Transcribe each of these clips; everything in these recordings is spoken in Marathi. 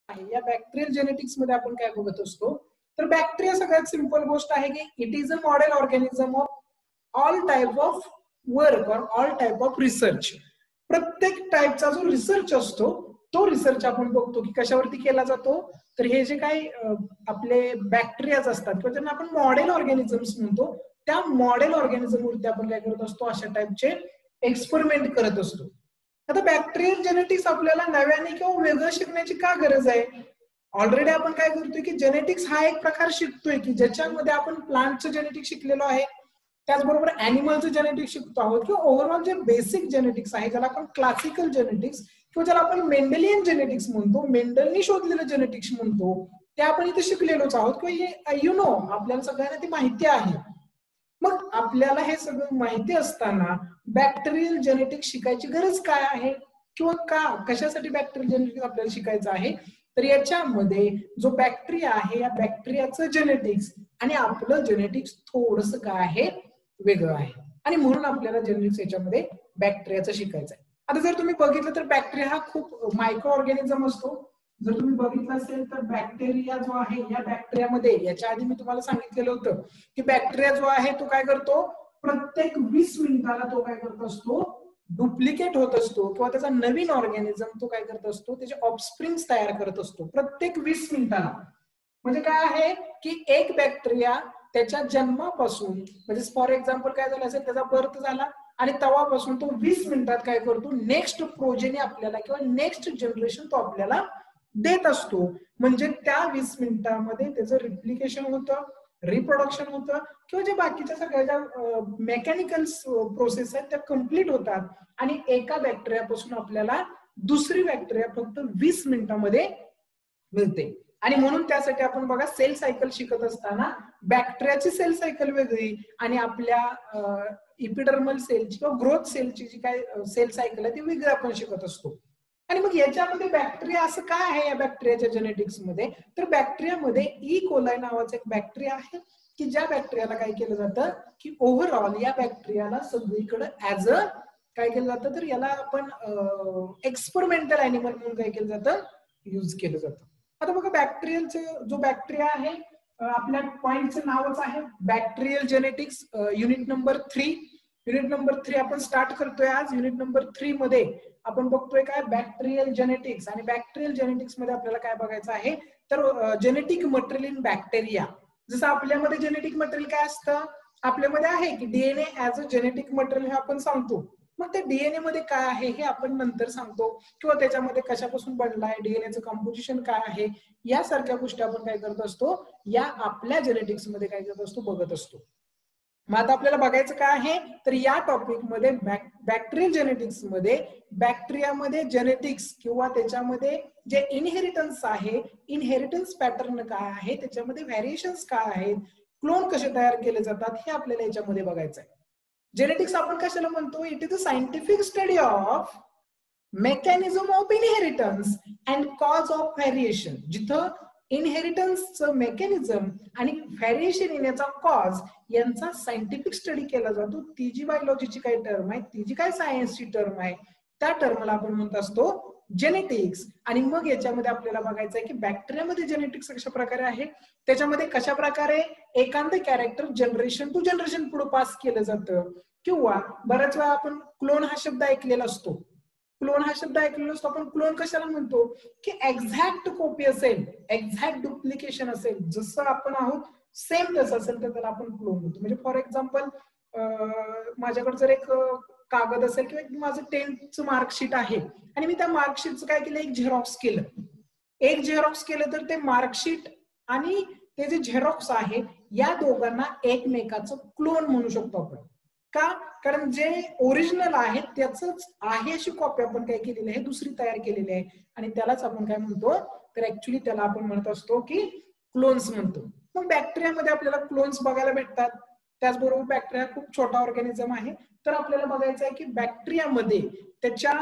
आहे या बॅक्टेरियल जेनेटिक्स मध्ये आपण काय बघत असतो तर बॅक्टेरिया सगळ्यात सिंपल गोष्ट आहे की it is a model organism of all type of work और ऑल टाइप ऑफ रिसर्च. प्रत्येक टाइपचा जो रिसर्च असतो तो रिसर्च आपण बघतो की कशावरती केला जातो. तर हे जे काही आपले बॅक्टेरियाज असतात किंवा ज्यांना आपण मॉडेल ऑर्गॅनिझम्स म्हणतो त्या मॉडेल ऑर्गॅनिझम वरती आपण काय करत असतो अशा टाइपचे एक्सपेरिमेंट करत असतो. आता बॅक्टेरियल जेनेटिक्स आपल्याला नव्याने किंवा वेगळं शिकण्याची का गरज आहे. ऑलरेडी आपण काय करतोय की जेनेटिक्स हा एक प्रकार शिकतोय की ज्याच्यामध्ये आपण प्लांटचं जेनेटिक्स शिकलेलो आहे त्याचबरोबर अॅनिमलचं जेनेटिक्स शिकतो आहोत किंवा ओव्हरऑल जे बेसिक जेनेटिक्स आहे ज्याला आपण क्लासिकल जेनेटिक्स किंवा ज्याला आपण मेंडेलियन जेनेटिक्स म्हणतो मेंडलनी शोधलेलं जेनेटिक्स म्हणतो ते आपण इथे शिकलेलोच आहोत किंवा यु नो आपल्याला सगळ्यांना ती माहिती आहे. मग आपल्याला हे सगळं माहिती असताना बॅक्टेरियल जेनेटिक्स शिकायची गरज काय आहे किंवा का कशासाठी बॅक्टेरियल जेनेटिक्स आपल्याला शिकायचं आहे. तर याच्यामध्ये जो बॅक्टेरिया आहे या बॅक्टेरियाचं जेनेटिक्स आणि आपलं जेनेटिक्स थोडस काय आहे वेगळं आहे आणि म्हणून आपल्याला जेनेटिक्स याच्यामध्ये बॅक्टेरियाचं शिकायचं आहे. आता जर तुम्ही बघितलं तर बॅक्टेरिया हा खूप मायक्रो ऑर्गॅनिझम असतो. जर तुम्ही बघितलं असेल तर बॅक्टेरिया जो आहे या बॅक्टेरियामध्ये याच्या आधी मी तुम्हाला सांगितलेलं होतं की बॅक्टेरिया जो आहे तो काय करतो प्रत्येक 20 मिनिटाला तो काय करत असतो डुप्लिकेट होत असतो किंवा त्याचा नवीन ऑर्गॅनिझम तो काय करत असतो त्याचे ऑफस्प्रिंग्स तयार करत असतो प्रत्येक 20 मिनिटाला. म्हणजे काय आहे की एक बॅक्टेरिया त्याच्या जन्मापासून म्हणजे फॉर एक्झाम्पल काय झालं असेल त्याचा बर्थ झाला आणि तेव्हापासून तो 20 मिनिटात काय करतो नेक्स्ट प्रोजेनी आपल्याला किंवा नेक्स्ट जनरेशन तो आपल्याला देत असतो. म्हणजे त्या 20 मिनिटांमध्ये त्याचं रिप्लिकेशन होतं रिप्रोडक्शन होतं किंवा जे बाकीच्या सगळ्या ज्या मेकॅनिकल प्रोसेस आहेत त्या कम्प्लीट होतात आणि एका बॅक्टेरियापासून आपल्याला दुसरी बॅक्टेरिया फक्त 20 मिनिटांमध्ये मिळते. आणि म्हणून त्यासाठी आपण बघा सेल सायकल शिकत असताना बॅक्टेरियाची सेल सायकल वेगळी आणि आपल्या इपिडर्मल सेलची किंवा ग्रोथ सेलची जी काय सेल सायकल आहे ती वेगळी आपण शिकत असतो. आणि मग याच्यामध्ये बॅक्टेरिया असं काय आहे या बॅक्टेरियाच्या जेनेटिक्स मध्ये तर बॅक्टेरियामध्ये ई कोलाय नावाचा एक बॅक्टेरिया आहे की ज्या बॅक्टेरियाला काय केलं जातं की ओव्हरऑल या बॅक्टेरियाला सगळीकडे ऍज अ काय केलं जातं तर याला आपण एक्सपेरिमेंटल अॅनिमल म्हणून काय केलं जातं यूज केलं जातं. आता बघा बॅक्टेरियलचं जो बॅक्टेरिया आहे आपल्या पॉइंटचं नावच आहे bacterial genetics unit number 3. Unit number 3 आपण स्टार्ट करतोय आज. युनिट नंबर 3 मध्ये आपण बघतोय काय बॅक्टेरियल जेनेटिक्स आणि बॅक्टेरियल जेनेटिक्स मध्ये आपल्याला काय बघायचं आहे तर जेनेटिक मटेरियल इन बॅक्टेरिया. जसं आपल्यामध्ये जेनेटिक मटेरियल काय असतं आपल्यामध्ये आहे की DNA as a genetic material हे आपण सांगतो. मग त्या डीएनए मध्ये काय आहे हे आपण नंतर सांगतो किंवा त्याच्यामध्ये कशापासून बनलाय डीएनएचं कॉम्पोजिशन काय आहे यासारख्या गोष्टी आपण काय करत असतो या आपल्या जेनेटिक्स मध्ये काय करत असतो बघत असतो. मग आता आपल्याला बघायचं काय आहे तर या टॉपिक मध्ये बॅक्टेरियल जेनेटिक्स मध्ये बॅक्टेरियामध्ये जेनेटिक्स किंवा त्याच्यामध्ये जे इनहेरिटन्स आहे इनहेरिटन्स पॅटर्न काय आहे त्याच्यामध्ये व्हॅरिएशन्स काय आहेत क्लोन कसे तयार केले जातात हे आपल्याला याच्यामध्ये बघायचं आहे. जेनेटिक्स आपण कशाला म्हणतो it is a scientific study of mechanism of inheritance and cause of variation. जिथं इनहेरिटन्सचं मेकॅनिझम आणि व्हॅरिएशन येण्याचा कॉज यांचा सायंटिफिक स्टडी केला जातो. ती जी बायोलॉजीची काही टर्म आहे ती जी काय सायन्सची टर्म आहे त्या टर्मला आपण म्हणत असतो जेनेटिक्स. आणि मग याच्यामध्ये आपल्याला बघायचं आहे की बॅक्टेरियामध्ये जेनेटिक्स कशा प्रकारे आहे त्याच्यामध्ये कशा प्रकारे एखादं कॅरेक्टर जनरेशन टू जनरेशन पुढे पास केलं जातं किंवा बऱ्याच वेळा आपण क्लोन हा शब्द ऐकलेला असतो. क्लोन हा शब्द ऐकलेला असतो आपण क्लोन कशाला म्हणतो की एक्झॅक्ट कॉपी असेल एक्झॅक्ट डुप्लिकेशन असेल जसं आपण आहोत सेम तसं असेल तर त्याला आपण क्लोन म्हणतो. म्हणजे फॉर एक्झाम्पल माझ्याकडे जर एक कागद असेल किंवा माझं 10th मार्कशीट आहे आणि मी त्या मार्कशीटचं काय केलं एक झेरॉक्स केलं तर ते मार्कशीट आणि ते जे झेरॉक्स आहे या दोघांना एकमेकाचं क्लोन म्हणू शकतो आपण. का कारण जे ओरिजिनल आहे त्याच आहे अशी कॉपी आपण काय केलेली आहे दुसरी तयार केलेली आहे आणि त्यालाच आपण काय म्हणतो तर ऍक्च्युली त्याला आपण म्हणत असतो की क्लोन्स म्हणतो. मग बॅक्टेरियामध्ये आपल्याला क्लोन्स बघायला भेटतात. त्याचबरोबर बॅक्टेरिया खूप छोटा ऑर्गॅनिझम आहे तर आपल्याला बघायचं आहे की बॅक्टेरियामध्ये त्याच्या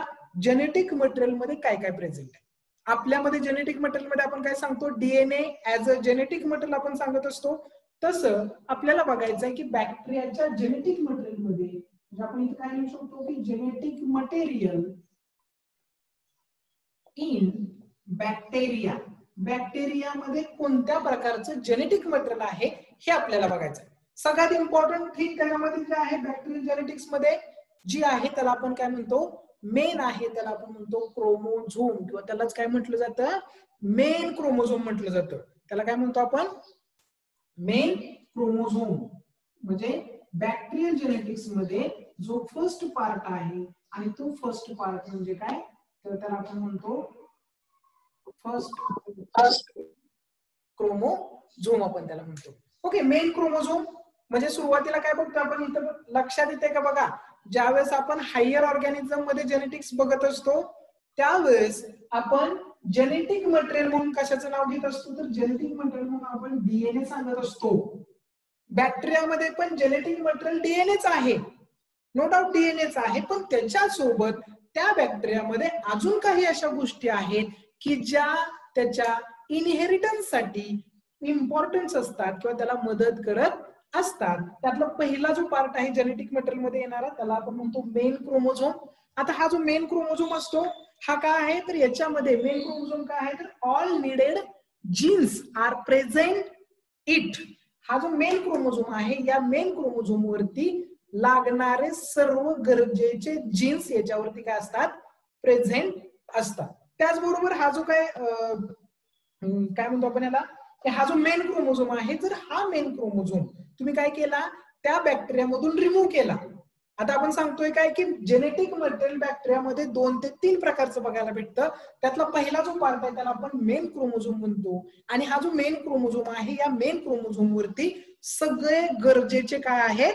जेनेटिक मटेरियल मध्ये काय काय प्रेझेंट आहे. आपल्यामध्ये जेनेटिक मटेरियल मध्ये आपण काय सांगतो DNA as a genetic material आपण सांगत असतो. तसं आपल्याला बघायचं आहे की बॅक्टेरियाच्या जेनेटिक मटेरियल मध्ये म्हणजे आपण इथे काय लिहू शकतो की जेनेटिक मटेरियल इन बॅक्टेरिया बॅक्टेरियामध्ये कोणत्या प्रकारचं जेनेटिक मटेरियल आहे हे आपल्याला बघायचं आहे. सगळ्यात इम्पॉर्टंट थिंग त्याच्यामध्ये जे आहे बॅक्टेरियल जेनेटिक्स मध्ये जी आहे त्याला आपण काय म्हणतो, मेन आहे त्याला आपण म्हणतो क्रोमोझोम, किंवा त्यालाच काय म्हटलं जातं, मेन क्रोमोझोम म्हटलं जातं. त्याला काय म्हणतो आपण, मेन क्रोमोझोम. म्हणजे बॅक्टेरियल जेनेटिक्स मध्ये जो फर्स्ट पार्ट आहे, आणि तो फर्स्ट पार्ट म्हणजे काय, तर त्याला आपण म्हणतो फर्स्ट क्रोमोझोम आपण त्याला म्हणतो. ओके, मेन क्रोमोझोम म्हणजे सुरुवातीला काय बघतो आपण इथं, लक्षात येते का बघा, ज्यावेळेस आपण हायर ऑर्गॅनिझम मध्ये जेनेटिक्स बघत असतो त्यावेळेस आपण जेनेटिक मटेरियल म्हणून कशाचं नाव घेत असतो, तर जेनेटिक मटेरियल म्हणून आपण डीएनए सांगत असतो. बॅक्टेरियामध्ये पण जेनेटिक मटेरियल डीएनएच आहे, नो डाऊट डीएनएच आहे, पण त्याच्यासोबत त्या बॅक्टेरियामध्ये अजून काही अशा गोष्टी आहेत की ज्या त्याच्या इनहेरिटन्स साठी इम्पॉर्टन्स असतात किंवा त्याला मदत करत असतात. त्यातला पहिला जो पार्ट आहे जेनेटिक मटेरियल मध्ये येणारा त्याला आपण म्हणतो मेन क्रोमोझोम. आता हा जो मेन क्रोमोझोम असतो हा काय आहे, तर याच्यामध्ये मेन क्रोमोझोम काय आहे, तर all needed genes are present it. हा जो मेन क्रोमोझोम आहे या मेन क्रोमोझोम वरती लागणारे सर्व गरजेचे जीन्स याच्यावरती काय असतात, प्रेझेंट असतात. त्याचबरोबर हा जो काय म्हणतो आपण याला, हा जो मेन क्रोमोझोम आहे, जर हा मेन क्रोमोझोम तुम्ही काय केला, त्या बॅक्टेरियामधून रिमूव्ह केला. आता आपण सांगतोय काय की जेनेटिक मटेरियल बॅक्टेरियामध्ये 2 ते 3 प्रकारचं बघायला भेटतं. त्यातला पहिला जो पार्ट आहे त्याला आपण मेन क्रोमोझोम म्हणतो, आणि हा जो मेन क्रोमोझोम आहे या मेन क्रोमोझोम वरती सगळे गरजेचे काय आहेत,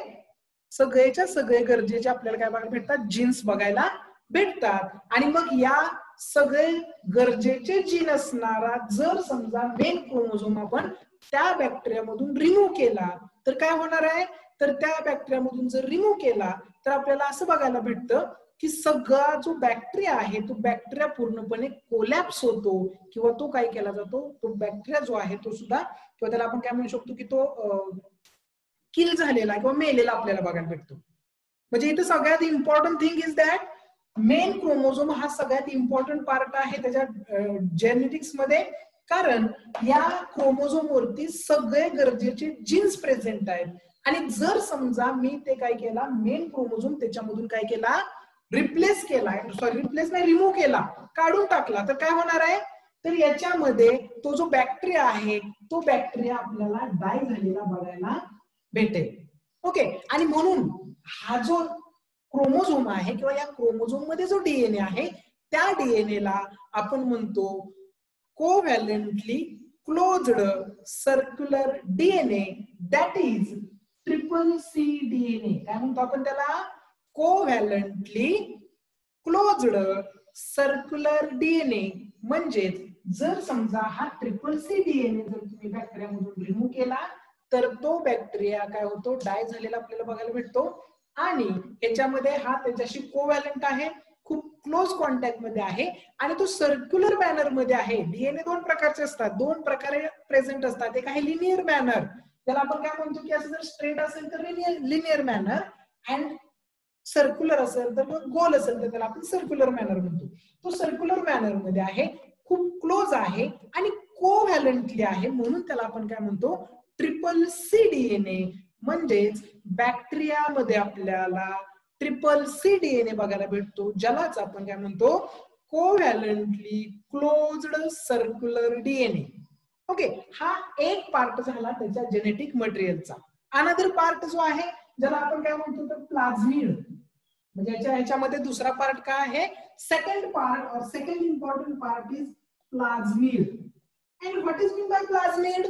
सगळेच्या सगळे गरजेचे आपल्याला काय बघायला भेटतात, जीन्स बघायला भेटतात. आणि मग या सगळे गरजेचे जीन असणारा जर समजा मेन क्रोमोझोम आपण त्या बॅक्टेरियामधून रिमूव्ह केला तर काय होणार आहे, तर त्या बॅक्टेरियामधून जर रिमूव्ह केला तर आपल्याला असं बघायला भेटतं की सगळा जो बॅक्टेरिया आहे तो बॅक्टेरिया पूर्णपणे कोलॅप्स होतो, किंवा तो काय केला जातो, तो बॅक्टेरिया जो आहे तो सुद्धा, किंवा त्याला आपण काय म्हणू शकतो की तो किल झालेला किंवा मेलेला आपल्याला बघायला भेटतो. म्हणजे इथं सगळ्यात important thing is that main chromosome हा सगळ्यात इम्पॉर्टंट पार्ट आहे त्याच्या जेनेटिक्स मध्ये, कारण या क्रोमोझोम वरती सगळे गरजेचे जीन्स प्रेझेंट आहेत. आणि जर समजा मी ते काय केला, मेन क्रोमोझोम त्याच्यामधून काय केला, रिप्लेस केला, रिप्लेस नाही रिमूव्ह केला, काढून टाकला, तर काय होणार आहे, तर याच्यामध्ये तो जो बॅक्टेरिया आहे तो बॅक्टेरिया आपल्याला डाय झालेला बघायला भेटेल. ओके, आणि म्हणून हा जो क्रोमोझोम आहे किंवा या क्रोमोझोम मध्ये जो डीएनए आहे त्या डीएनए ला आपण म्हणतो covalently closed circular DNA, that is triple C DNA. काय म्हणतो आपण त्याला, कोव्हॅलेंटली क्लोज्ड सर्क्युलर डीएनए. म्हणजेच जर समजा हा ट्रिपल सी डीएनए जर तुम्ही बॅक्टेरियामधून रिमूव्ह केला तर तो बॅक्टेरिया काय होतो, डाय झालेला आपल्याला बघायला भेटतो. आणि याच्यामध्ये हा त्याच्याशी कोव्हॅलंट आहे, खूप क्लोज कॉन्टॅक्ट मध्ये आहे, आणि तो सर्क्युलर मॅनर मध्ये आहे. डीएनए 2 प्रकारचे असतात, 2 प्रकारे प्रेझेंट असतात. एक आहे लिनियर मॅनर, त्याला आपण काय म्हणतो की असं जर स्ट्रेट असेल तर लिनियर मॅनर, अँड सर्क्युलर असेल तर मग गोल असेल तर त्याला आपण सर्क्युलर मॅनर म्हणतो. तो सर्क्युलर मॅनर मध्ये आहे, खूप क्लोज आहे आणि कोव्हॅलंटली आहे, म्हणून त्याला आपण काय म्हणतो, ट्रिपल सी डीएनए. म्हणजेच बॅक्टेरियामध्ये आपल्याला ट्रिपल सी डीएनए बघायला भेटतो, ज्यालाच आपण काय म्हणतो, कोव्हॅलंटली क्लोज्ड सर्क्युलर डीएनए. ओके, हा एक पार्ट झाला त्याच्या जेनेटिक मटेरियलचा. अनदर पार्ट जो आहे ज्याला आपण काय म्हणतो तर प्लाझ्मिड. म्हणजे ह्याच्यामध्ये दुसरा पार्ट काय आहे, सेकंड पार्ट और second important part is plasmid. And what is mean by plasmid,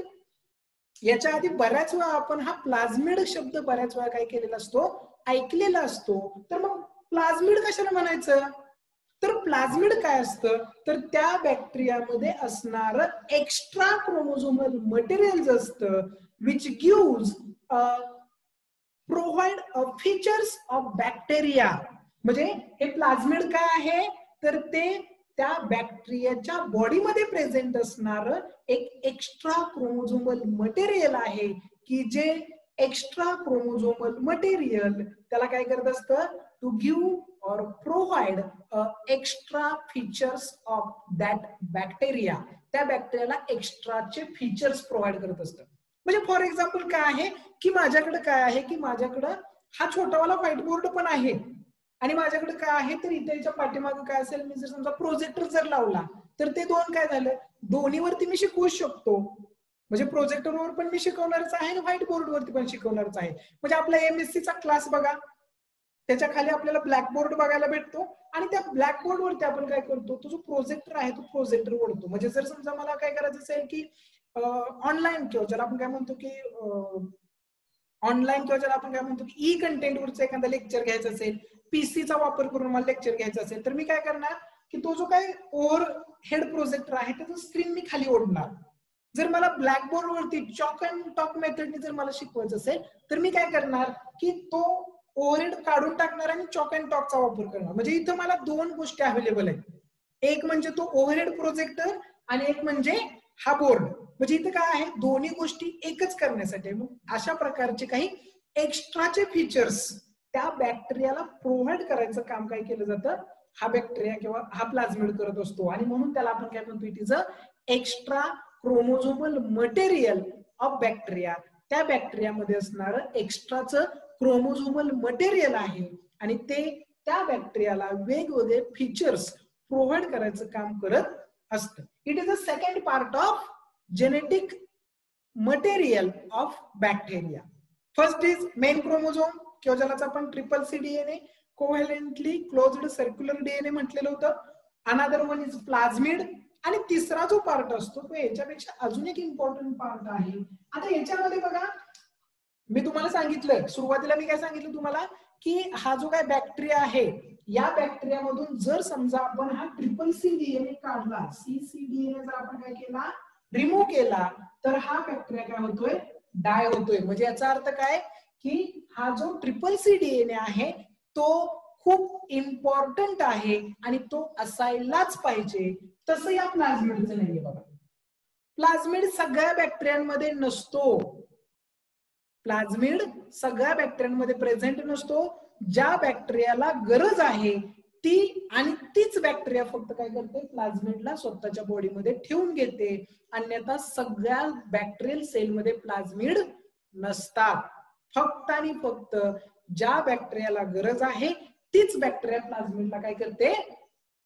याच्या आधी बऱ्याच वेळा आपण हा प्लाझ्मिड शब्द बऱ्याच वेळा काय केलेला असतो, ऐकलेला असतो. तर मग प्लाझ्मिड कशाला म्हणायचं, तर प्लाझ्मिड काय असतं, तर त्या बॅक्टेरियामध्ये असणारं एक्स्ट्रा क्रोमोझोमल मटेरियल असतं which gives provide features of bacteria. म्हणजे हे प्लाझ्मिड काय आहे, तर ते त्या बॅक्टेरियाच्या बॉडीमध्ये प्रेझेंट असणारं एक एक्स्ट्रा क्रोमोझोमल मटेरियल आहे, की जे एक्स्ट्रा क्रोमोझोमल मटेरियल त्याला काय करत असतं, टू गिव्ह और provide extra features of that bacteria. त्या बॅक्टेरियाला एक्स्ट्राचे फीचर्स प्रोव्हाइड करत असतं. म्हणजे फॉर एक्झाम्पल काय आहे की माझ्याकडे काय आहे की माझ्याकडं हा छोटावाला व्हाईट बोर्ड पण आहे आणि माझ्याकडे काय आहे तर इथेच्या पाठीमागे काय असेल, मी जर समजा प्रोजेक्टर जर लावला तर ते दोन काय झालं, दोन्हीवरती मी शिकवू शकतो. म्हणजे प्रोजेक्टरवर पण मी शिकवणारच आहे आणि व्हाईट बोर्डवरती पण शिकवणारच आहे. म्हणजे आपला एमएससीचा क्लास बघा, त्याच्या खाली आपल्याला ब्लॅक बोर्ड बघायला भेटतो आणि त्या ब्लॅक बोर्ड वरती आपण काय करतो, तो जो प्रोजेक्टर आहे तो प्रोजेक्टर ओढतो. म्हणजे जर समजा मला काय करायचं असेल की ऑनलाईन किंवा ज्याला आपण काय म्हणतो की ऑनलाईन किंवा ज्याला आपण काय म्हणतो की ई कंटेंट वरचं एखादा लेक्चर घ्यायचं असेल, पीसीचा वापर करून मला लेक्चर घ्यायचं असेल, तर मी काय करणार की तो जो काय ओव्हर हेड प्रोजेक्टर आहे त्याचं स्क्रीन मी खाली ओढणार. जर मला ब्लॅक बोर्ड वरती चॉक अँड टॉक मेथडने जर मला शिकवायचं असेल तर मी काय करणार की तो ओव्हरहेड काढून टाकणार आणि चॉक अँड टॉकचा वापर करणार. म्हणजे इथं मला दोन गोष्टी अवेलेबल आहेत, एक म्हणजे तो ओव्हरहेड प्रोजेक्टर आणि एक म्हणजे हा बोर्ड. म्हणजे इथं काय आहे, दोन्ही गोष्टी एकच करण्यासाठी. मग अशा प्रकारचे काही एक्स्ट्राचे फीचर्स त्या बॅक्टेरियाला प्रोव्हाइड करायचं काम काय केलं जातं, हा बॅक्टेरिया किंवा हा प्लाझ्मिड करत असतो. आणि म्हणून त्याला आपण काय म्हणतो, it is a extra chromosomal material of bacteria. त्या बॅक्टेरियामध्ये असणारं एक्स्ट्राचं क्रोमोझोमल मटेरियल आहे आणि ते त्या बॅक्टेरियाला वेगवेगळे फीचर्स प्रोव्हाइड करायचं काम करत असतं. It is a second part of genetic material of bacteria. First is main chromosome किंवा ज्याला आपण triple C DNA, covalently closed circular DNA म्हटलेलं होतं. Another one is plasmid. आणि तिसरा जो पार्ट असतो तो याच्यापेक्षा अजून एक इम्पॉर्टंट पार्ट आहे. आता याच्यामध्ये बघा, मी तुम्हाला सांगितलं सुरुवातीला, मी काय सांगितलं तुम्हाला की हा जो काय बॅक्टेरिया आहे, या बॅक्टेरियामधून जर समजा आपण हा ट्रिपल सी डीएनए काढला, सी डीएनए जर आपण काय केला, रिमूव्ह केला, तर हा बॅक्टेरिया काय होतोय, डाय होतोय. म्हणजे याचा अर्थ काय की हा जो ट्रिपल सी डीएनए आहे तो खूप इम्पॉर्टंट आहे आणि तो असायलाच पाहिजे. तसं या प्लाझ्मिडचं नाहीये बघा. प्लाझ्मिड सगळ्या बॅक्टेरियांमध्ये नसतो. प्लाझ्मिड सगळ्या बॅक्टेरियांमध्ये प्रेझेंट नसतो. ज्या बॅक्टेरियाला गरज आहे ती आणि तीच बॅक्टेरिया फक्त काय करते, प्लाझ्मिडला स्वतःच्या बॉडीमध्ये ठेवून घेते. अन्यथा सगळ्या बॅक्टेरियल सेलमध्ये प्लाझ्मिड नसतात. फक्त आणि फक्त ज्या बॅक्टेरियाला गरज आहे तीच बॅक्टेरिया प्लाझ्मिडला काय करते,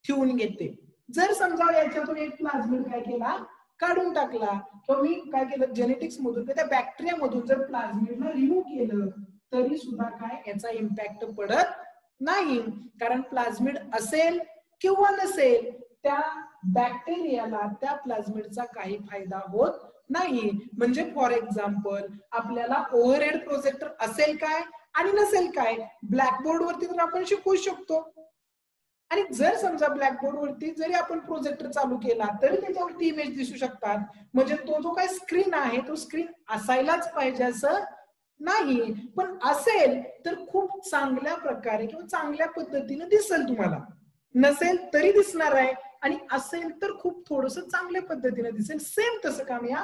ठेवून घेते. जर समजा याच्यातून एक प्लाझ्मिड काय केला, काढून टाकला, किंवा मी काय केलं जेनेटिक्स मधून त्या बॅक्टेरिया मधून जर प्लाझ्मिडला रिमूव्ह केलं तरी सुद्धा काय याचा इम्पॅक्ट पडत नाही. कारण प्लाझ्मिड असेल किंवा नसेल त्या बॅक्टेरियाला त्या प्लाझ्मिडचा काही फायदा होत नाही. म्हणजे फॉर एक्झाम्पल आपल्याला ओव्हरहेड प्रोजेक्टर असेल काय आणि नसेल काय, ब्लॅकबोर्ड वरती तर आपण शिकवू शकतो. आणि जर समजा ब्लॅकबोर्ड वरती जरी आपण प्रोजेक्टर चालू केला तरी त्याच्यावरती इमेज दिसू शकतात. म्हणजे तो जो काय स्क्रीन आहे तो स्क्रीन असायलाच पाहिजे असं नाही, पण असेल तर खूप चांगल्या प्रकारे किंवा चांगल्या पद्धतीने दिसेल तुम्हाला. नसेल तरी दिसणार आहे आणि असेल तर खूप थोडस चांगल्या पद्धतीने दिसेल. सेम तसं काम या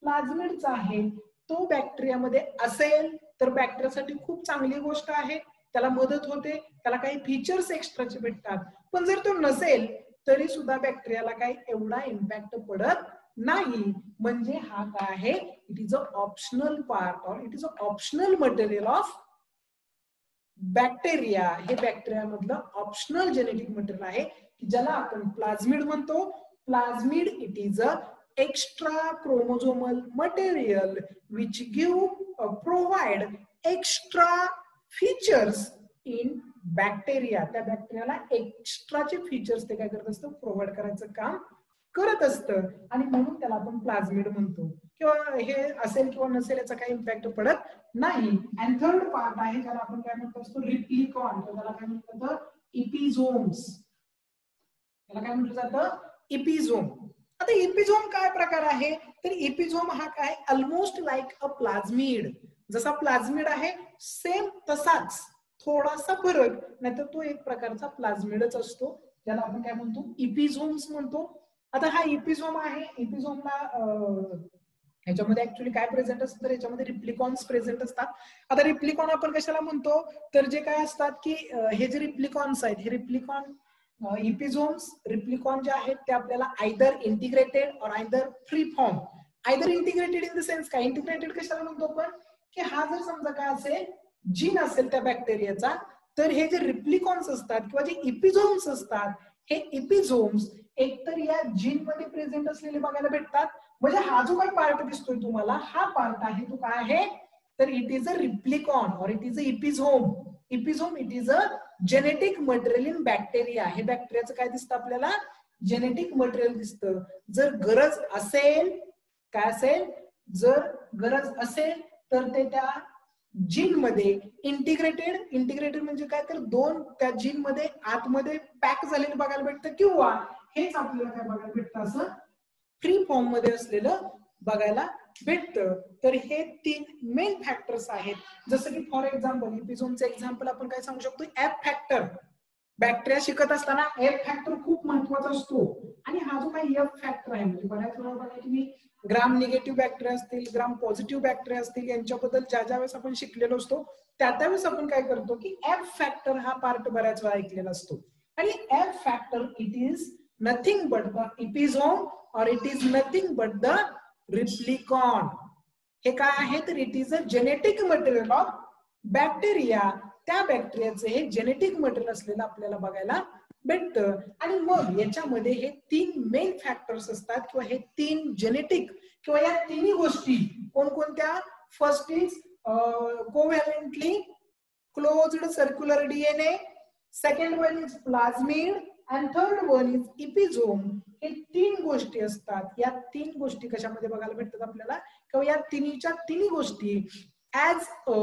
प्लाझ्मिडचं आहे. तो बॅक्टेरियामध्ये असेल तर बॅक्टेरियासाठी खूप चांगली गोष्ट आहे, त्याला मदत होते, त्याला काही फीचर्स एक्स्ट्राचे भेटतात. पण जर तो नसेल तरी सुद्धा बॅक्टेरियाला काही एवढा इम्पॅक्ट पडत नाही. म्हणजे हा काय आहे, it is a optional part और it is a optional material of bacteria. हे बॅक्टेरिया मधलं ऑप्शनल जेनेटिक मटेरियल आहे ज्याला आपण प्लाझ्मिड म्हणतो. Plasmid it is a extra chromosomal material which give provide extra features in bacteria. त्या बॅक्टेरियाला एक्स्ट्राचे फीचर्स ते काय करत असतं, प्रोव्हाइड करायचं काम करत असतं आणि म्हणून त्याला आपण प्लाझ्मिड म्हणतो. किंवा हे असेल किंवा नसेल याचा काही इम्पॅक्ट पडत नाही. अँड थर्ड पार्ट आहे ज्याला आपण काय म्हणतो असतो, रिप्लिकॉन. त्याला काय म्हटलं जातं, इपिझोम्स. त्याला काय म्हटलं जातं, इपिझोम. आता इपिझोम काय प्रकार आहे तर इपिझोम हा काय ऑलमोस्ट लाईक अ प्लाझ्मिड. जसा प्लाझ्मिड आहे सेम तसाच, थोडासा फरक, नाहीतर तो एक प्रकारचा प्लाझ्मिडच असतो ज्याला आपण काय म्हणतो, इपिझोम्स म्हणतो. आता हा इपिझोम आहे, इपिझोमला ह्याच्यामध्ये ऍक्च्युली काय प्रेझेंट असतं तर याच्यामध्ये रिप्लिकॉन्स प्रेझेंट असतात. आता रिप्लिकॉन आपण कशाला म्हणतो तर जे काय असतात की हे जे रिप्लिकॉन्स आहेत, हे रिप्लिकॉन इपिझोम्स रिप्लिकॉन जे आहेत ते आपल्याला आयदर इंटिग्रेटेड और either free form. Either integrated in the sense काय, इंटिग्रेटेड कशाला म्हणतो आपण, की हा जर समजा काय असेल जीन असेल त्या बॅक्टेरियाचा, तर हे जे रिप्लिकॉन्स असतात किंवा जे इपिझोम्स असतात, हे इपिझोम्स एकतर या जीन मध्ये प्रेझेंट असलेले बघायला भेटतात. म्हणजे हा जो काही पार्ट दिसतोय तुम्हाला, हा पार्ट आहे तो काय आहे, तर इट इज अ रिप्लिकॉन और it is a episome. Episome it is a genetic material in bacteria. हे बॅक्टेरियाचं काय दिसतं आपल्याला, जेनेटिक मटेरियल दिसतं. जर गरज असेल, काय असेल, जर गरज असेल तर ते त्या जीन मध्ये इंटिग्रेटेड म्हणजे काय, तर दोन त्या जीन मध्ये आतमध्ये पॅक झालेलं बघायला भेटतं, किंवा हेच आपल्याला काय बघायला भेटतं, असं फ्री फॉर्म मध्ये असलेलं बघायला भेटतं. तर हे 3 मेन फॅक्टर्स आहेत. जसं की फॉर एक्झाम्पल इपिझोमचं एक्झाम्पल आपण काय सांगू शकतो, एफ फॅक्टर. बॅक्टेरिया शिकत असताना एफ फॅक्टर खूप महत्वाचा असतो. आणि हा जो काही एफ फॅक्टर आहे, म्हणजे बऱ्याच वेळा बघा तुम्ही ग्राम निगेटिव्ह बॅक्टेरिया असतील, ग्राम पॉझिटिव्ह बॅक्टेरिया असतील, यांच्याबद्दल ज्या वेळेस आपण शिकलेलो असतो त्यावेळेस आपण काय करतो, की एफ फॅक्टर हा पार्ट बऱ्याच वेळा ऐकलेला असतो. आणि F factor it is nothing but the episome और it is nothing but the replicon. हे काय आहे, तर it is a genetic material of bacteria. त्या बॅक्टेरियाचे हे जेनेटिक मटेरियल असलेलं आपल्याला बघायला भेटतं. आणि मग याच्यामध्ये हे 3 मेन फॅक्टर्स असतात, किंवा हे 3 जेनेटिक किंवा या तिन्ही गोष्टी कोणकोणत्या, first is covalently closed circular DNA, second one is plasmid and third one is episome. हे 3 गोष्टी असतात. या 3 गोष्टी कशामध्ये बघायला भेटतात आपल्याला, किंवा या तिन्ही गोष्टी ऍज अ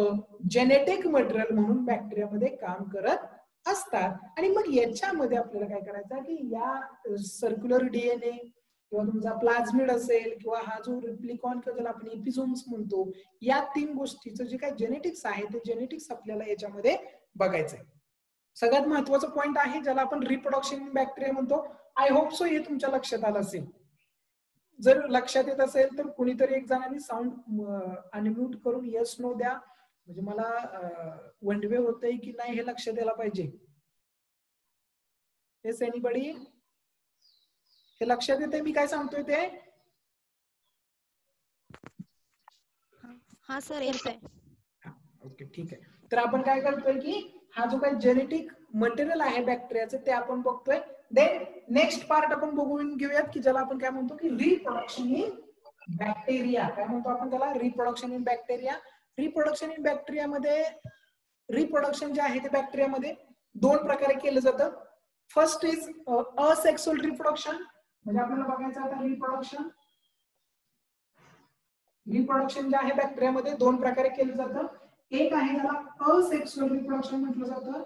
जेनेटिक मटेरियल म्हणून बॅक्टेरियामध्ये काम करत असतात. आणि मग याच्यामध्ये आपल्याला काय करायचं, की या सर्क्युलर डीएनए किंवा तुमचा प्लाझमिड असेल, किंवा हा जो रिप्लिकॉन किंवा ज्याला आपण इपिझोम्स म्हणतो, या 3 गोष्टीचं जे काही जेनेटिक्स आहे ते जेनेटिक्स आपल्याला याच्यामध्ये बघायचंय. सगळ्यात महत्वाचा पॉइंट आहे ज्याला आपण रिप्रोडक्शन इन बॅक्टेरिया म्हणतो. आय होप सो हे तुमच्या लक्षात आलं असेल. जर लक्षात येत असेल तर कुणीतरी एक जणांनी साऊंड अनम्यूट करून येस नो द्या, म्हणजे मला वनवे होतंय की नाही हे लक्षात यायला पाहिजे. येस एनीबडी, हे लक्षात येते मी काय सांगतोय ते? हा सर येतंय. ओके ठीक आहे. तर आपण काय करतोय, की हा जो काही जेनेटिक मटेरियल आहे बॅक्टेरियाचं ते आपण बघतोय. देन नेक्स्ट पार्ट आपण बघून घेऊयात, की ज्याला आपण काय म्हणतो, की रिप्रोडक्शन इन बॅक्टेरिया. काय म्हणतो आपण त्याला, reproduction in bacteria. Reproduction in बॅक्टेरियामध्ये रिप्रोडक्शन जे आहे ते बॅक्टेरियामध्ये 2 प्रकारे केलं जातं. First is asexual reproduction. म्हणजे आपल्याला बघायचं आता रिप्रोडक्शन जे आहे बॅक्टेरियामध्ये 2 प्रकारे केलं जातं. एक आहे त्याला असेक्सुअल रिप्रोडक्शन म्हटलं जातं,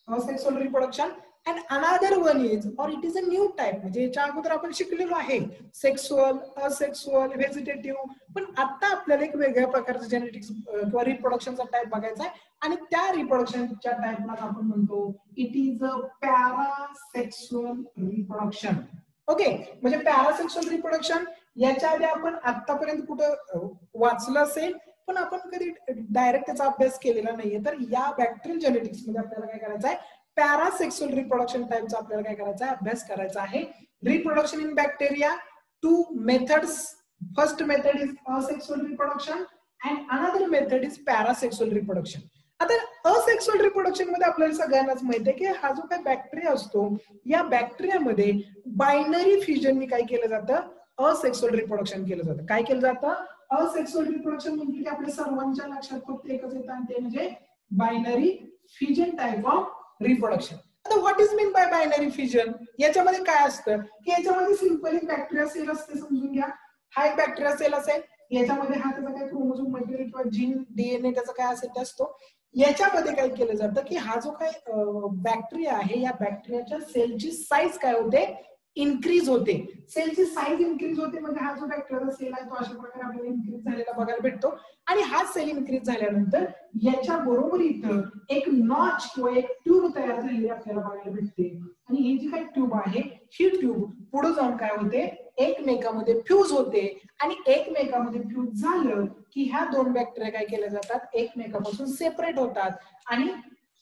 asexual reproduction. And another one is और it is a new type. म्हणजे याच्या अगोदर आपण शिकलेलो आहे सेक्सुअल, असेक्सुअल, व्हेजिटेटिव्ह. पण आता आपल्याला एक वेगळ्या प्रकारचं जेनेटिक्स किंवा रिप्रोडक्शनचा टाइप बघायचा आहे. आणि त्या रिप्रोडक्शनच्या टाइपला आपण म्हणतो it is a parasexual reproduction. Okay, म्हणजे पॅरासेक्सुअल रिप्रोडक्शन याच्या आधी आपण आतापर्यंत कुठं वाचलं असेल, पण आपण कधी डायरेक्ट त्याचा अभ्यास केलेला नाहीये. तर या बॅक्टेरियल जेनेटिक्स मध्ये आपल्याला काय करायचं आहे, पॅरासेक्सुअल रिप्रोडक्शन टाइपचा आपल्याला काय करायचा आहे, अभ्यास करायचा आहे. Reproduction in bacteria 2 methods. First method is asexual reproduction and another method is parasexual reproduction. आता असेक्सुअल रिप्रोडक्शन मध्ये आपल्याला सगळ्यांनाच माहिती आहे की हा जो काही बॅक्टेरिया असतो, या बॅक्टेरियामध्ये बायनरी फ्युजननी काय केलं जातं, असेक्सुअल रिप्रोडक्शन केलं जातं. काय केलं जातं, असेक्सुअल रिप्रोडक्शन म्हणजे की आपल्या सर्वांच्या लक्षात फक्त एकच येतं, आणि ते म्हणजे binary fusion type of reproduction. आता what is mean by binary fusion? याच्यामध्ये काय असतं, की याच्यामध्ये सिंपल एक बॅक्टेरिया सेल असते, समजून घ्या. हा एक बॅक्टेरिया सेल असेल, याच्यामध्ये हा त्याचा काय क्रोमोझोम मटेरियल किंवा जीन डीएनए त्याचा काय असेल ते असतो. याच्यामध्ये काय केलं जातं, की हा जो काय बॅक्टेरिया आहे, या बॅक्टेरियाच्या सेलची साईज काय होते, इन्क्रीज होते. सेलची साईज इन्क्रीज होते म्हणजे हा जो बॅक्टेरियाचा सेल आहे तो अशा प्रकारे आपल्याला इन्क्रीज झालेला बघायला भेटतो. आणि हा सेल इन्क्रीज झाल्यानंतर याच्या बरोबर इथं एक नॉच किंवा एक ट्यूब तयार झालेली आपल्याला बघायला भेटते. आणि ही जी काही ट्यूब आहे, ही ट्यूब पुढे जाऊन काय होते, एकमेकांमध्ये फ्यूज होते. आणि एकमेकांमध्ये फ्यूज झालं की ह्या 2 बॅक्टेरिया काय केल्या जातात, एकमेकांपासून सेपरेट होतात. आणि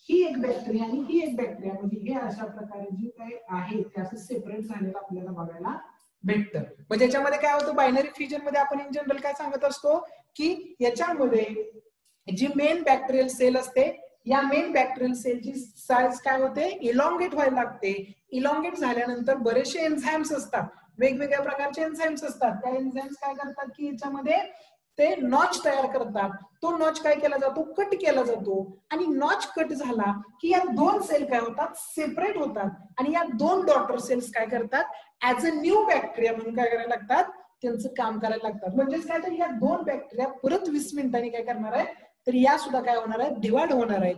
ही एक बॅक्टेरिया आणि ही एक बॅक्टेरिया म्हणजे हे अशा प्रकारे जे काही आहे ते असं सेपरेट झालेलं आपल्याला बघायला भेटतं. म्हणजे याच्यामध्ये काय होतं, बायनरी फ्युजन मध्ये आपण इन जनरल काय सांगत असतो की याच्यामध्ये जी मेन बॅक्टेरियल सेल असते, या मेन बॅक्टेरियल सेलची साईज काय होते, इलॉंगेट व्हायला लागते. इलॉंगेट झाल्यानंतर बरेचसे एन्झाइम्स असतात, वेगवेगळ्या प्रकारचे एन्झाइम्स असतात. त्या एन्झाइम्स काय करतात की याच्यामध्ये ते नॉच तयार करतात. तो नॉच काय केला जातो, कट केला जातो. आणि नॉच कट झाला की या दोन सेल काय होतात, सेपरेट होतात. आणि या दोन डॉटर सेल्स काय करतात, ऍज अ न्यू बॅक्टेरिया म्हणून काय करायला लागतात, त्यांचं काम करायला लागतात. म्हणजेच काय तर या दोन बॅक्टेरिया परत 20 मिनिटांनी काय करणार आहे, तर या सुद्धा काय होणार आहे, डिवाइड होणार आहे.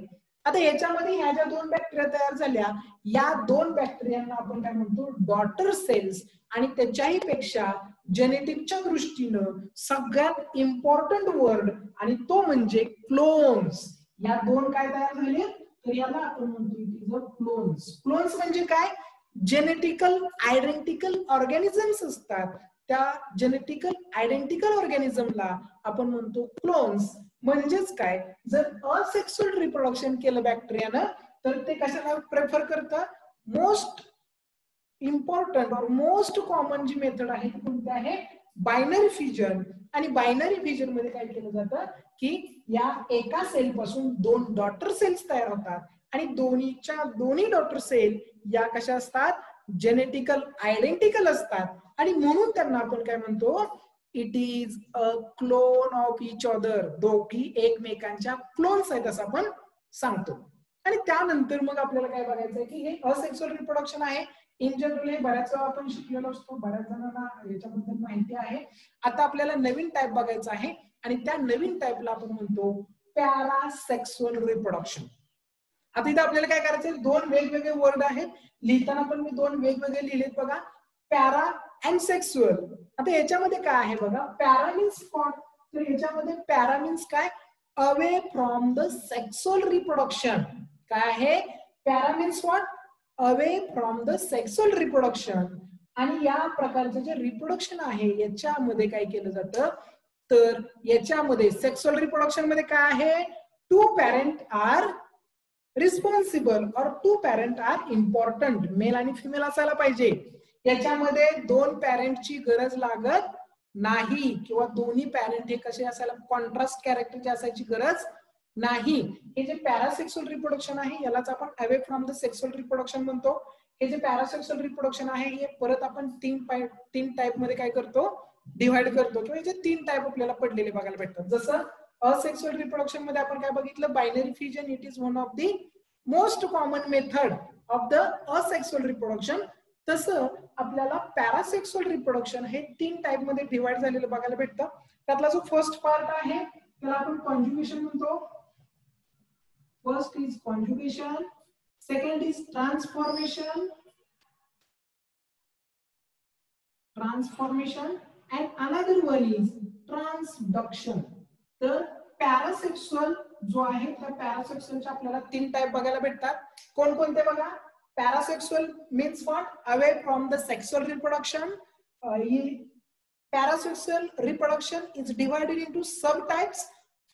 आता याच्यामध्ये ह्या ज्या दोन बॅक्टेरिया तयार झाल्या, या दोन बॅक्टेरियांना आपण काय म्हणतो, डॉटर सेल्स. आणि त्याच्याही पेक्षा जेनेटिकच्या दृष्टीनं सगळ्यात इम्पॉर्टंट वर्ड आणि तो म्हणजे क्लोन्स. या दोन काय तयार झाले, तर याला आपण म्हणतो क्लोन्स. क्लोन्स म्हणजे काय, जेनेटिकल आयडेंटिकल ऑर्गॅनिझम्स असतात. त्या जेनेटिकल आयडेंटिकल ऑर्गॅनिझमला आपण म्हणतो क्लोन्स. म्हणजेच काय, जर असेक्सुअल रिप्रोडक्शन केलं बॅक्टेरियानं तर ते कशाला प्रेफर करतं, मोस्ट इम्पॉर्टंट और मोस्ट कॉमन जी मेथड आहे ती कोणती आहे, बायनरी फ्युजन. आणि बायनरी फ्युजन मध्ये काय केलं जातं की या एका सेल पासून दोन डॉटर सेल्स तयार होतात. आणि दोन्हीच्या दोन्ही डॉटर सेल या कशा असतात, जेनेटिकल आयडेंटिकल असतात. आणि म्हणून त्यांना आपण काय म्हणतो, it is a clone of each other. दोघी एकमेकांच्या क्लोन्स आहेत असं आपण सांगतो. आणि त्यानंतर मग आपल्याला काय बघायचंय की हे असेक्सुअल रिप्रोडक्शन आहे. इन जनरल हे बऱ्याच वेळा आपण शिकलेलो असतो, बऱ्याच जणांना याच्याबद्दल माहिती आहे. आता आपल्याला नवीन टाइप बघायचा आहे आणि त्या नवीन टाइपला आपण म्हणतो पॅरासेक्सुअल रिप्रोडक्शन. आता इथे आपल्याला काय करायचंय, दोन वेगवेगळे वर्ड आहेत, लिहिताना पण मी दोन वेगवेगळे लिहिलेत बघा, पॅरा अँड सेक्सुअल. आता याच्यामध्ये काय आहे बघा, पॅरा मीन्स व्हॉट, तर याच्यामध्ये पॅरा मीन्स काय, away from the sexual reproduction. काय आहे, para means what, away from the sexual reproduction. आणि या प्रकारचं जे रिप्रोडक्शन आहे याच्यामध्ये काय केलं जातं, तर याच्यामध्ये सेक्सुअल रिप्रोडक्शन मध्ये काय आहे, टू पॅरेंट आर रिस्पॉन्सिबल और two parent are important. Male आणि फिमेल असायला पाहिजे. याच्यामध्ये दोन पॅरेंटची गरज लागत नाही, किंवा दोन्ही पॅरेंट हे कसे असायला, कॉन्ट्रास्ट कॅरेक्टरचे असायची गरज नाही. हे जे पॅरासेक्सुअल रिप्रोडक्शन आहे यालाच आपण away from the sexual reproduction म्हणतो. हे जे पॅरासेक्सुअल रिप्रोडक्शन आहे हे परत आपण तीन टाइप मध्ये काय करतो, डिव्हाइड करतो. किंवा हे तीन टाइप आपल्याला पडलेले बघायला भेटतात. जसं असेक्सुअल रिप्रोडक्शन मध्ये आपण काय बघितलं, binary fusion, it is one of the most common method of the asexual reproduction. तसं आपल्याला पॅरासेक्सुअल रिप्रोडक्शन हे तीन टाइप मध्ये डिव्हाइड झालेलं बघायला भेटतं. त्यातला जो फर्स्ट पार्ट आहे त्याला आपण कॉन्जुगेशन म्हणतो. First is conjugation, second is transformation, and another one is transduction. तर पॅरासेक्सुअल जो आहे त्या पॅरासेक्सुअलचे आपल्याला तीन टाइप बघायला भेटतात. कोणकोणते बघा, parasexual means what, away from the sexual reproduction. Parasexual reproduction is divided into subtypes.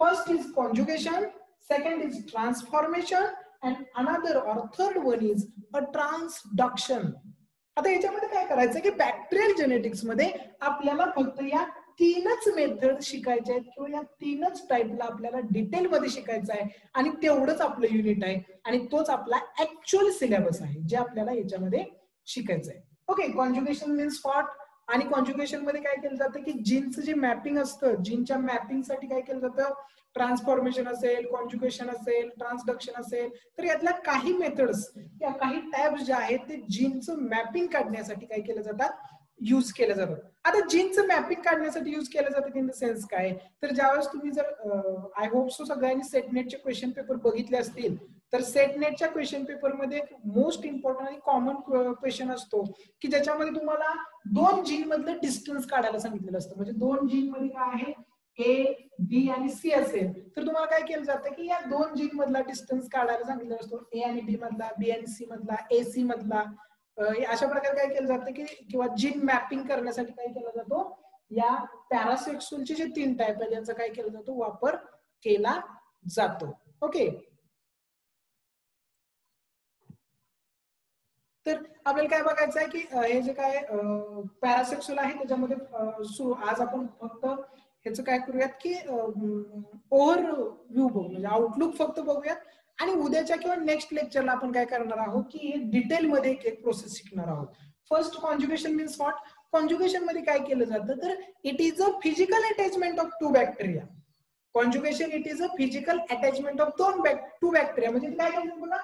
First is conjugation, second is transformation, and another or third one is a transduction. आता याच्यामध्ये काय करायचं की बॅक्टेरियल जेनेटिक्स मध्ये आपल्याला फक्त या तीनच मेथड शिकायच्या आहेत, किंवा या तीनच टाइपला आपल्याला डिटेल मध्ये शिकायचं आहे. आणि तेवढंच आपलं युनिट आहे आणि तोच आपला ऍक्च्युअल सिलेबस आहे जे आपल्याला याच्यामध्ये शिकायचं आहे. Okay, conjugation means what. आणि कॉन्जुगेशन मध्ये काय केलं जातं की जीनचं जे मॅपिंग असतं, जीनच्या मॅपिंग साठी काय केलं जातं, ट्रान्सफॉर्मेशन असेल, कॉन्जुगेशन असेल, ट्रान्सडक्शन असेल. तर यातल्या काही मेथड्स या काही टाइप्स जे आहेत ते जीनचं मॅपिंग काढण्यासाठी काय केलं जातात, यूज केलं जातात. आता जीनचं मॅपिंग काढण्यासाठी यूज केलं जातं इन द सेन्स काय, तर ज्यावेळेस तुम्ही जर आय होप सो सगळ्यांनी सेटनेटचे क्वेश्चन पेपर बघितले असतील, तर सेटनेटच्या क्वेश्चन पेपर मध्ये मोस्ट इम्पॉर्टंट आणि कॉमन क्वेश्चन असतो की ज्याच्यामध्ये तुम्हाला दोन जीन मधलं डिस्टन्स काढायला सांगितलेलं असतं. म्हणजे दोन जीन मध्ये काय आहे, ए, बी आणि सी असेल, तर तुम्हाला काय केलं जातं की या दोन जीन मधला डिस्टन्स काढायला सांगितलेला असतो. ए आणि बी मधला, बी आणि सी मधला, ए सी मधला. अशा प्रकारे काय केलं जातं की, किंवा जीन मॅपिंग करण्यासाठी काय केला जातो, या पॅरासेक्सुअलचे जे तीन टाइप आहेत यांचा काय केला जातो, वापर केला जातो. ओके, तर आपल्याला काय बघायचं आहे की हे जे काय पॅरासेक्सुअल आहे त्याच्यामध्ये आज आपण फक्त ह्याचं काय करूयात की ओव्हर व्ह्यू बघू, म्हणजे आउटलुक फक्त बघूयात, आणि उद्याच्या किंवा नेक्स्ट लेक्चरला आपण काय करणार आहोत की हे डिटेल मध्ये एक प्रोसेस शिकणार आहोत. First conjugation means what? Conjugation मध्ये काय केलं जातं तर it is a physical attachment of two bacteria. Conjugation it is a physical attachment of two bacteria. म्हणजे काय करायचं बघा,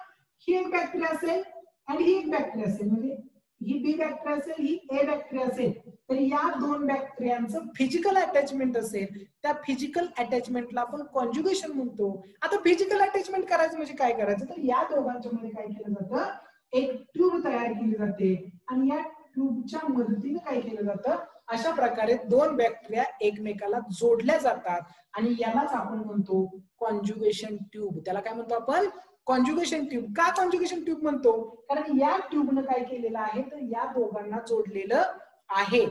ही एक बॅक्टेरिया असेल आणि ही एक बॅक्टेरिया असेल, म्हणजे ही बी बॅक्टेरिया असेल, ही ए बॅक्टेरिया असेल, तर या दोन बॅक्टेरियांचं फिजिकल अटॅचमेंट असेल, त्या फिजिकल अटॅचमेंटला आपण कॉन्ज्युगेशन म्हणतो. आता फिजिकल अटॅचमेंट करायचं म्हणजे काय करायचं तर या दोघांच्या मध्ये काय केलं जातं, एक ट्यूब तयार केली जाते आणि या ट्यूबच्या मदतीने काय केलं जातं, अशा प्रकारे दोन बॅक्टेरिया एकमेकाला जोडल्या जातात आणि यालाच आपण म्हणतो कॉन्ज्युगेशन ट्यूब. त्याला काय म्हणतो आपण? कॉन्ज्युगेशन ट्यूब. का कॉन्ज्युगेशन ट्यूब म्हणतो? कारण या ट्यूबनं काय केलेलं आहे तर या दोघांना जोडलेलं आहे.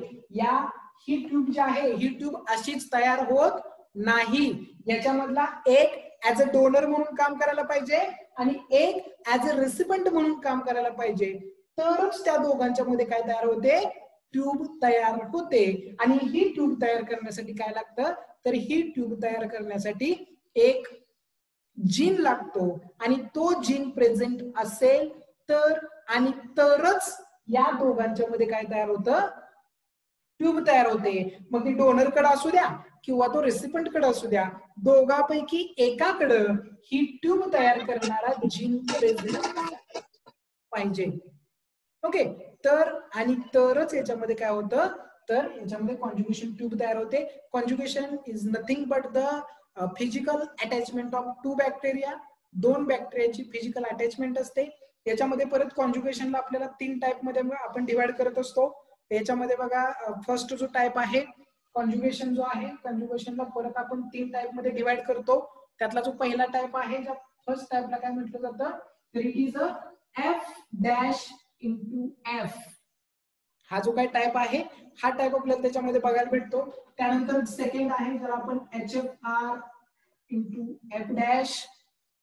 ही ट्यूब जी आहे ही ट्यूब अशीच तयार होत नाही. याच्यामधला एक ऍज अ डोनर म्हणून काम करायला पाहिजे आणि एक ऍज अ रेसिपंट म्हणून काम करायला पाहिजे, तरच त्या दोघांच्या मध्ये काय तयार होते, ट्यूब तयार होते. आणि ही ट्यूब तयार करण्यासाठी काय लागतं तर ही ट्यूब तयार करण्यासाठी एक जीन लागतो आणि तो जीन प्रेझेंट असेल तर आणि तरच या दोघांच्या मध्ये काय तयार होतं, ट्यूब तयार होते. मग ती डोनर कडे असू द्या किंवा तो रेसिपंट कडे असू द्या, दोघांपैकी एकाकडं ही ट्यूब तयार करणारा जीन प्रेझेंट पाहिजे. ओके, तर आणि तरच याच्यामध्ये काय होतं तर याच्यामध्ये कॉन्ज्युगेशन ट्यूब तयार होते. Conjugation is nothing but the physical attachment of two bacteria. दोन बॅक्टेरियाची फिजिकल अटॅचमेंट असते. याच्यामध्ये परत कॉन्ज्युगेशनला आपल्याला 3 टाइप मध्ये आपण डिवाइड करत असतो. याच्यामध्ये बघा फर्स्ट जो टाइप आहे कॉन्ज्युगेशन जो आहे, कॉन्ज्युगेशनला परत आपण 3 टाइप मध्ये डिवाइड करतो. त्यातला जो पहिला टाइप आहे, ज्या फर्स्ट टाइपला काय म्हटलं जातं तर it is a F dash into F. हा जो काही टाइप आहे हा टाइप आपल्याला त्याच्यामध्ये बघायला भेटतो. त्यानंतर सेकंड आहे ज्याला आपण H F R into F dash.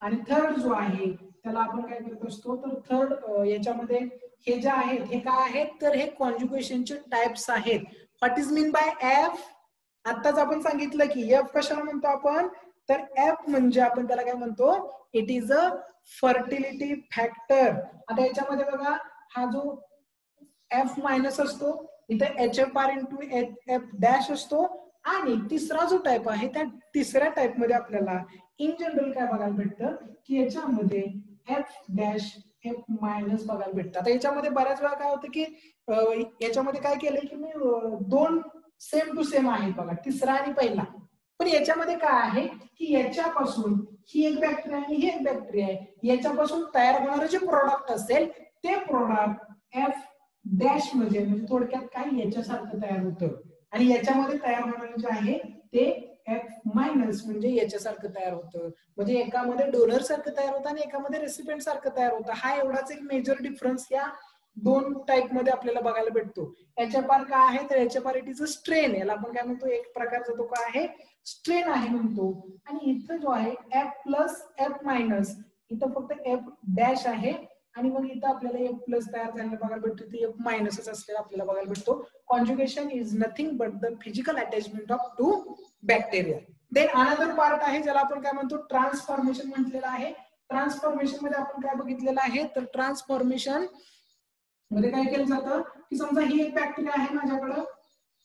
आणि थर्ड जो आहे त्याला आपण काय करत असतो तर थर्ड याच्यामध्ये हे जे आहेत हे काय आहेत तर हे कॉन्ज्युगेशनचे टाइप्स आहेत. What is mean bye F? आताच आपण सांगितलं की एफ कशाला म्हणतो आपण तर एफ म्हणजे आपण त्याला काय म्हणतो, it is a fertility factor. आता याच्यामध्ये बघा हा जो एफ मायनस असतो, इथे H F R into F dash असतो. आणि तिसरा जो टाइप आहे त्या तिसऱ्या टाइप मध्ये आपल्याला इन जनरल काय बघायला भेटतं की याच्यामध्ये एफ डॅश एफ मायनस बघायला भेटतं. आता याच्यामध्ये बऱ्याच वेळा काय होतं की याच्यामध्ये काय केलंय की मी दोन सेम टू सेम आहेत बघा, तिसरा आणि पहिला. पण याच्यामध्ये काय आहे की याच्यापासून ही एक बॅक्टेरिया आणि ही एक बॅक्टेरिया आहे, याच्यापासून तयार होणारे जे प्रोडक्ट असेल ते प्रोडक्ट एफ डॅश म्हणजे थोडक्यात काय याच्यासारखं तयार होतं. आणि याच्यामध्ये तयार होणारे जे आहे ते एफ मायनस म्हणजे याच्यासारखं तयार होतं. म्हणजे एकामध्ये डोनर सारखं तयार होतं आणि एकामध्ये रेसिपिएंट सारखं तयार होतं. हा एवढाच एक मेजर डिफरन्स या दोन टाइप मध्ये आपल्याला बघायला भेटतो. एचएफआर काय आहे तर HFR it is a strain. याला आपण काय म्हणतो, एक प्रकारचा तो काय आहे स्ट्रेन आहे म्हणतो. आणि इथं जो आहे एफ प्लस एफ मायनस, इथं फक्त एफ डॅश आहे आणि मग इथं आपल्याला एफ प्लस तयार झालेला बघायला भेटतो, ते एफ मायनसच असलेला आपल्याला बघायला भेटतो. Conjugation is nothing but the physical attachment of two bacteria. Then another part आहे ज्याला आपण काय म्हणतो ट्रान्सफॉर्मेशन म्हटलेलं आहे. ट्रान्सफॉर्मेशन मध्ये आपण काय बघितलेलं आहे तर ट्रान्सफॉर्मेशन मध्ये काय केलं जातं की समजा ही एक बॅक्टेरिया आहे माझ्याकडं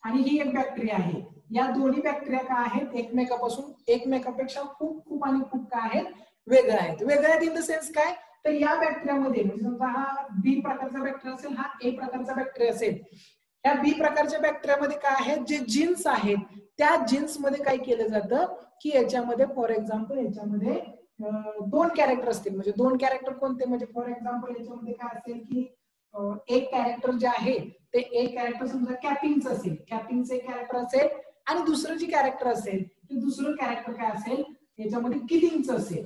आणि ही एक बॅक्टेरिया आहे. या दोन्ही बॅक्टेरिया काय आहेत एकमेकापासून एकमेकापेक्षा खूप खूप आणि खूप काय आहेत वेगळ्या आहेत. वेगळ्या आहेत इन द सेन्स काय तर या बॅक्टेरियामध्ये म्हणजे समजा हा बी प्रकारचा बॅक्टेरिया असेल, हा ए प्रकारचा बॅक्टेरिया असेल. या बी प्रकारच्या बॅक्टेरियामध्ये काय आहेत जे जीन्स आहेत त्या जीन्स मध्ये काय केलं जातं की याच्यामध्ये फॉर एक्झाम्पल याच्यामध्ये 2 कॅरेक्टर असतील. म्हणजे 2 कॅरेक्टर कोणते म्हणजे फॉर एक्झाम्पल याच्यामध्ये काय असेल की एक कॅरेक्टर जे आहे ते एक कॅरेक्टर समजा कॅपिंगचं असेल, कॅपिंगचं एक कॅरेक्टर असेल आणि दुसरं जे कॅरेक्टर असेल ते दुसरं कॅरेक्टर काय असेल याच्यामध्ये किलिंगचं असेल.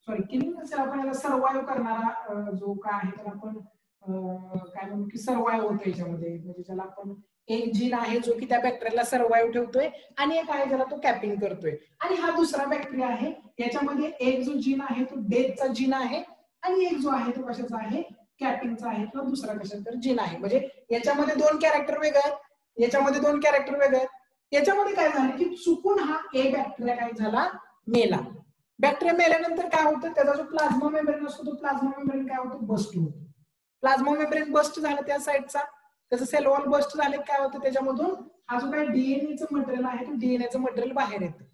सॉरी किलिंग असेल, आपण याला सर्वाइव्ह करणारा जो काय आहे तर आपण काय म्हणू की सर्वाइव्ह होतो याच्यामध्ये. म्हणजे ज्याला आपण एक जीन आहे जो की त्या बॅक्टेरियाला सर्वाइव्ह ठेवतोय आणि एक आहे ज्याला तो कॅपिंग करतोय. आणि हा दुसरा बॅक्टेरिया आहे याच्यामध्ये एक जो जीन आहे तो डेथचा जीन आहे आणि एक जो आहे तो कशाचा आहे कॅपिंगचा आहे किंवा दुसरा कशाचा तर जीन आहे. म्हणजे याच्यामध्ये 2 कॅरेक्टर वेगळे आहेत, याच्यामध्ये 2 कॅरेक्टर वेगळे आहेत. याच्यामध्ये काय झालं की चुकून हा ए बॅक्टेरिया काय झाला, मेला. बॅक्टेरिया मेल्यानंतर काय होतं, त्याचा जो प्लाझ्मा मेम्ब्रेन असतो तो प्लाझ्मा मेम्ब्रेन काय होतो, बस्ट होतो. प्लाझ्मा मेम्ब्रेन बस्ट झालं त्या साईडचा, त्याचं सेल वॉल बस्ट झाले, काय होतं त्याच्यामधून हा जो काय डीएनएचं मटेरियल आहे तो डीएनएचं मटेरियल बाहेर येतं.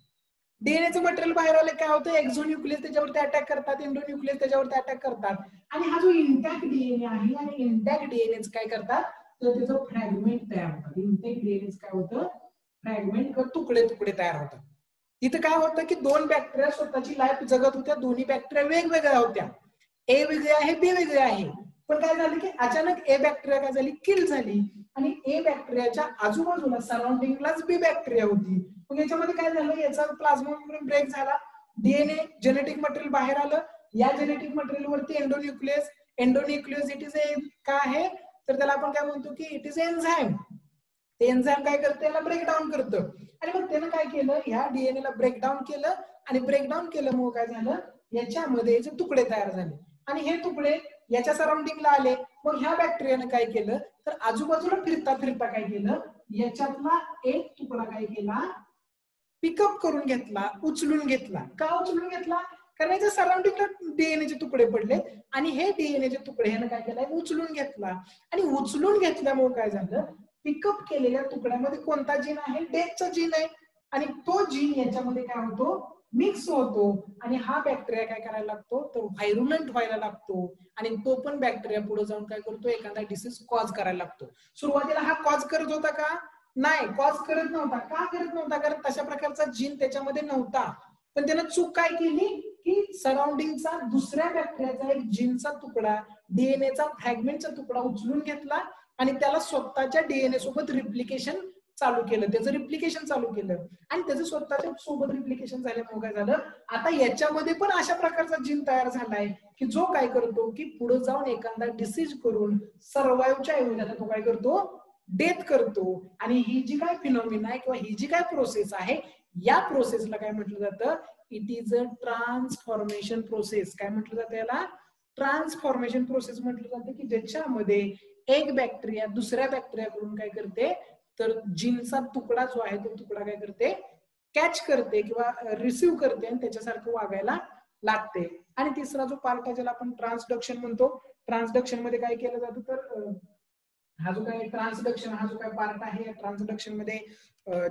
डीएनएचं मटेरियल बाहेर आलं काय होतं, एक्झोन्यूक्लियस त्याच्यावरती अटॅक करतात, एंडोन्यूक्लियस त्याच्यावरती अटॅक करतात आणि हा जो इंटॅक्ट डीएनए आहे आणि इंटॅक्ट डीएनएच काय करतात तर त्याचं फ्रॅगमेंट तयार होतात. इंटॅक्ट डीएनएच काय होतं, फ्रॅगमेंट किंवा तुकडे तुकडे तयार होतात. इथं काय होतं की 2 बॅक्टेरिया स्वतःची लाईफ जगत होत्या, दोन्ही बॅक्टेरिया वेगवेगळ्या होत्या. ए वेगळे आहे, बी वेगळे आहे. पण काय झालं की अचानक ए बॅक्टेरिया काय झाली, किल झाली आणि ए बॅक्टेरियाच्या आजूबाजूला सराउंडिंगलाच बी बॅक्टेरिया होती. मग याच्यामध्ये काय झालं, याचा प्लाझ्मा मेम्ब्रेन ब्रेक झाला, डीएनए जेनेटिक मटेरियल बाहेर आलं. या जेनेटिक मटेरियल वरती endonuclease, endonuclease it is a काय आहे तर त्याला आपण काय म्हणतो की इट इज एन्झाइम. ते एन्झाइम काय करतं, याला ब्रेकडाऊन करतं आणि मग त्यानं काय केलं, ह्या डीएनए ला ब्रेकडाऊन केलं आणि ब्रेकडाऊन केल्यामुळे काय झालं, याच्यामध्ये जे तुकडे तयार झाले आणि हे तुकडे याच्या सराउंडिंगला आले. मग ह्या बॅक्टेरियाने काय केलं तर आजूबाजूला फिरता फिरता काय केलं, याच्यातला एक तुकडा काय केला, पिकअप करून घेतला, उचलून घेतला. का उचलून घेतला, कारण याच्या सराउंडिंगला डीएनएचे तुकडे पडले आणि हे डीएनएचे तुकडे ह्यानं काय केलाय, उचलून घेतला आणि उचलून घेतल्यामुळे काय झालं, पिकअप केलेल्या तुकड्यामध्ये कोणता जीन आहे, डेथचा जीन आहे आणि तो जीन याच्यामध्ये काय होतो, मिक्स होतो आणि हा बॅक्टेरिया काय करायला लागतो तर व्हायरुलंट व्हायला लागतो आणि तो पण बॅक्टेरिया पुढे जाऊन काय करतो, एखादा डिसीज कॉज करायला लागतो. सुरुवातीला हा कॉज करत होता का, नाही कॉज करत नव्हता. का करत नव्हता, कारण तशा प्रकारचा जीन त्याच्यामध्ये नव्हता. पण त्यानं चूक काय केली की सराउंडिंगचा दुसऱ्या बॅक्टेरियाचा एक जीनचा तुकडा, डीएनएचा फ्रॅगमेंटचा तुकडा उचलून घेतला आणि त्याला स्वतःच्या डीएनए सोबत रिप्लिकेशन चालू केलं, त्याचं रिप्लिकेशन चालू केलं आणि त्याचं स्वतःच्या सोबत रिप्लिकेशन झाल्यामुळे काय झालं, आता याच्यामध्ये पण अशा प्रकारचा जीन तयार झालाय की जो काय करतो की पुढे जाऊन एखादा डिसीज करून सर्वाइव्हच्या ऐवजी तो काय करतो, डेथ करतो. आणि ही जी काय फिनॉमिना आहे किंवा ही जी काय प्रोसेस आहे, या प्रोसेसला काय म्हटलं जातं, it is a transformation process. काय म्हटलं जातं याला, ट्रान्सफॉर्मेशन प्रोसेस म्हटलं जातं की ज्याच्यामध्ये एक बॅक्टेरिया दुसऱ्या बॅक्टेरियाकडून काय करते तर जीनचा तुकडा जो आहे तो तुकडा काय करते, कॅच करते किंवा रिसिव्ह करते आणि त्याच्यासारखं वागायला लागते. आणि तिसरा जो पार्ट आहे ज्याला आपण ट्रान्सडक्शन म्हणतो, ट्रान्सडक्शन मध्ये काय केलं जातं तर हा जो काय ट्रान्सडक्शन हा जो काय पार्ट आहे, ट्रान्सडक्शन मध्ये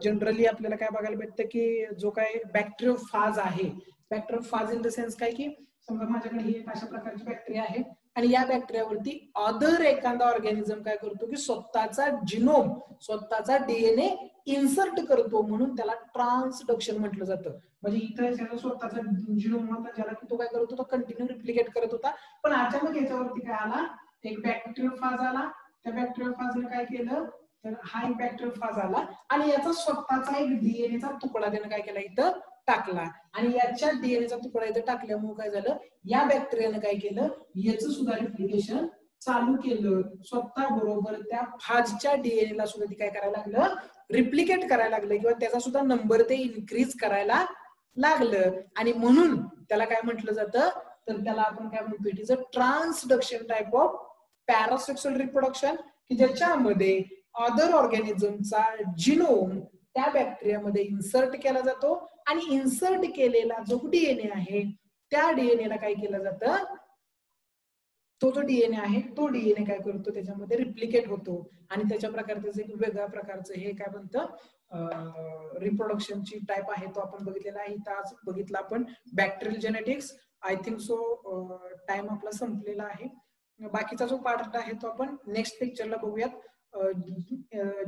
जनरली आपल्याला काय बघायला भेटतं की जो काय बॅक्टेरियोफाज आहे, बॅक्टेरियोफाज इन द सेन्स काय की समजा माझ्याकडे ही एक अशा प्रकारची बॅक्टेरिया आहे आणि या बॅक्टेरियावरती अदर एखादा ऑर्गॅनिझम काय करतो की स्वतःचा जिनोम, स्वतःचा डीएनए इन्सर्ट करतो, म्हणून त्याला ट्रान्सडक्शन म्हटलं जातं. म्हणजे इथं त्याचा स्वतःचा जिनोम होता ज्याला तो काय करत होता, कंटिन्यू रिप्लिकेट करत होता. पण अचानक याच्यावरती काय आला, एक बॅक्टेरियोफाज आला. त्या बॅक्टेरियोफाजने काय केलं तर हा एक बॅक्टेरियोफाज आला आणि याचा स्वतःचा एक डीएनएचा तुकडा त्याने काय केला, इथं टाकला आणि याच्या डीएनएचा तुकडा इथं टाकल्यामुळे काय झालं, या बॅक्टेरियाने काय केलं, याचं सुद्धा रिप्लिकेशन चालू केलं. स्वतः बरोबर त्या फाजच्या डीएनए ला सुद्धा ती काय करायला लागलं, रिप्लिकेट करायला लागलं किंवा त्याचा सुद्धा नंबर ते इन्क्रीज करायला लागलं. आणि म्हणून त्याला काय म्हटलं जातं तर त्याला आपण काय म्हणतो, it is a transduction type of parasexual reproduction, की ज्याच्यामध्ये अदर ऑर्गॅनिझमचा जिनोम त्या बॅक्टेरियामध्ये इन्सर्ट केला जातो आणि इन्सर्ट केलेला जो डीएनए आहे त्या डीएनए ला काय केलं जातं, तो जो डीएनए आहे तो डीएनए काय करतो, त्याच्यामध्ये रिप्लिकेट होतो आणि त्याच्या प्रकारचं एक वेगळ्या प्रकारचं हे काय म्हणतं रिप्रोडक्शनची टाइप आहे, तो आपण बघितलेला आहे. इथं आज बघितलं आपण bacterial genetics. I think so time आपला संपलेला आहे. बाकीचा जो पार्ट आहे तो आपण नेक्स्ट लेक्चरला बघूयात.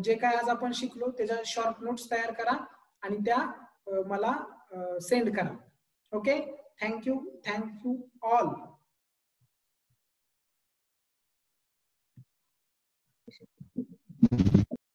जे काय आज आपण शिकलो त्याच्या शॉर्ट नोट्स तयार करा आणि त्या मला सेंड करा. Okay, thank you all.